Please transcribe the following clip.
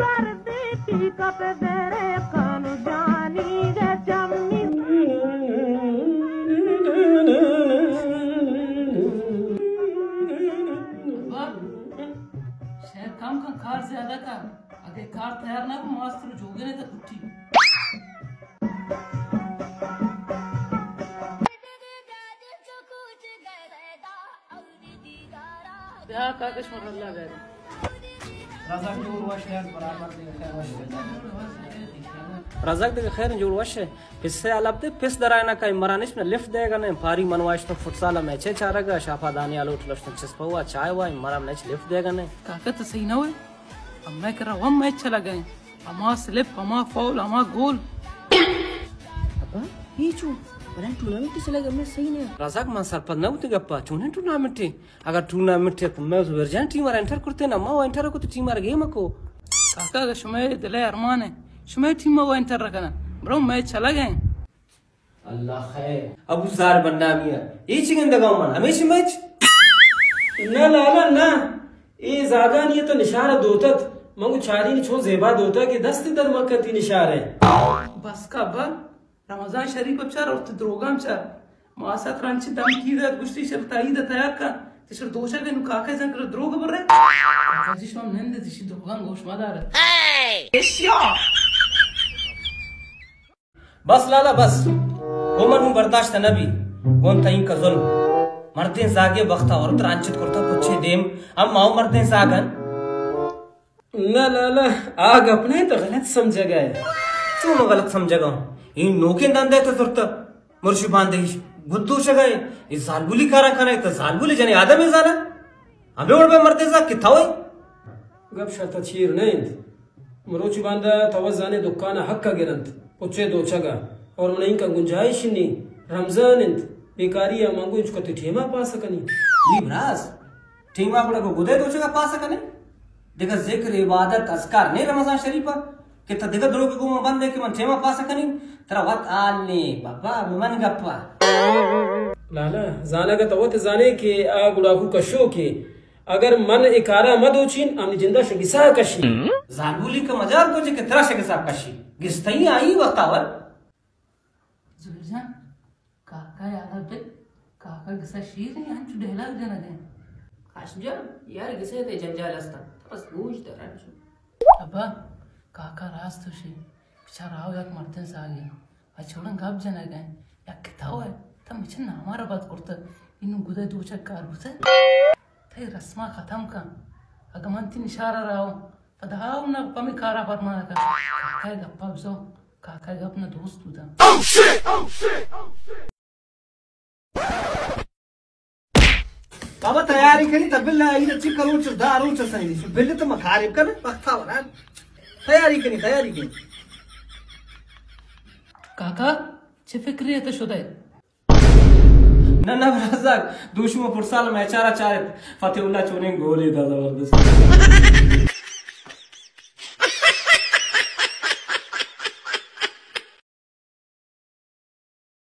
काम का कार ज्यादा का अगर कार तैयार ना मास्टर जोगे ने तो उठी बिहार का कश्मीर अल्लाह गए रज़ाक जोड़ वश है बराबर रज़ाक दे खैर जोड़ वश है पिस्से अलग दे पिस दराना का मरानिश में लिफ्ट देगा ने पारी मनवाश तो फुटसाल मैच चारेगा शाफा दानी आलो उठलस तो चिस पवा चाय हुआ मरा मैच लिफ्ट देगा ने काका तो सही ना हुए अब मैं कर रहा हूं मैच चला गए अमा स्लिप अमा फाउल अमा गोल अबा ये चू बरन टूर्नामेंट चला गया मैं सही नहीं रज़ाक मान सर पर ना उते गप्पा चूने टूर्नामेंट अगर टूर्नामेंट तो मैं उस वर्जन टीम वर एंटर करते ना मां एंटर को तो टीम वर गेम को काका का शुमे दिले अरमान है शुमे टीम में एंटर रखना ब्रो मैच चला गए अल्लाह खैर अबू जार बनना मिया ये चिकन दगाओ मन हमेशा मैच ना लाला ना ये जागा नहीं तो निशार दोतत मंगू चारी नि छो जेबा दोता कि दस्ती दर मक्कती निशार है बस का बा रमजान शरीफ अपचार और द्रोगाम चार मासात रांची दम की द गुस्ती शर ताई द तया का तिशर दोशा के नु काका जन कर द्रोग बर रे काजी शम नंद दिशी द्रोगाम गोश मादार एशिया बस लाला बस ओमन नु बर्दाश्त नबी कोन तई का जुल्म मरते जागे वक्ता और त्रांचित करता पुछे देम हम माओ मरते जागन ना लाला आग अपने तो गलत समझा गया क्यों गलत समझेगा इन नोके दंदे तो तुरत मुर्शी बांधे गुद्दू शगाए इस जालबुली कारा खाना तो जालबुली जने आदम है जाना हमें उड़ पे मरते जा किथा होई गप शत चीर नहीं मरोची बांधा तवज जाने दुकान हक का गिरंत पुछे दो छगा और मन इनका गुंजाइश नहीं रमजान इंत बेकारी या मांगू इसको ठेमा पा सकनी ये ब्रास ठेमा को गुदे दो छगा पा सकने देखा जिक्र इबादत अस्कार नहीं रमजान शरीफ कि त देखा द्रोग को बंद है कि मन ठेमा पा सकनी तेरा वत आले बाबा मन गप्पा लाला जाना का तवत जाने के आ गुड़ाकू कशो के अगर मन इकारा मत होचिन हमने जिंदा शगिसा कशी जालबुली का मजाक को जे के तेरा शगिसा कशी गिस्तई आई वक्तावर जुलजान काका याद पे काका गिसा शीर है हम चुडेला जना दे खासजा यार गिसे ते जंजाल असता बस बूझ दरा अब्बा काका रास तो शी बेचारा आओ याक मरते से आगे आ छोड़न गप जना गए या किताओ है तम मिछन हमारा बात करता इनु गुदे दो चक कार बुसे थे रस्मा खत्म का अगमंती इशारा रहा पधाव ना पमी कारा फरमा का काका गप्पा बसो काका गप ना दोस्त था बाबा तैयारी करी तबिल्ला इन अच्छी करूं चल दारू चल सही बिल्ले तो मखारिब कर वक्ता वरा तैयारी करी काका छे फिक्री है तो शुदा ना रज़ाक दूशु में फुटसाल में चारा चारे फतेहुल्लाह चोने गोली दा जबरदस्त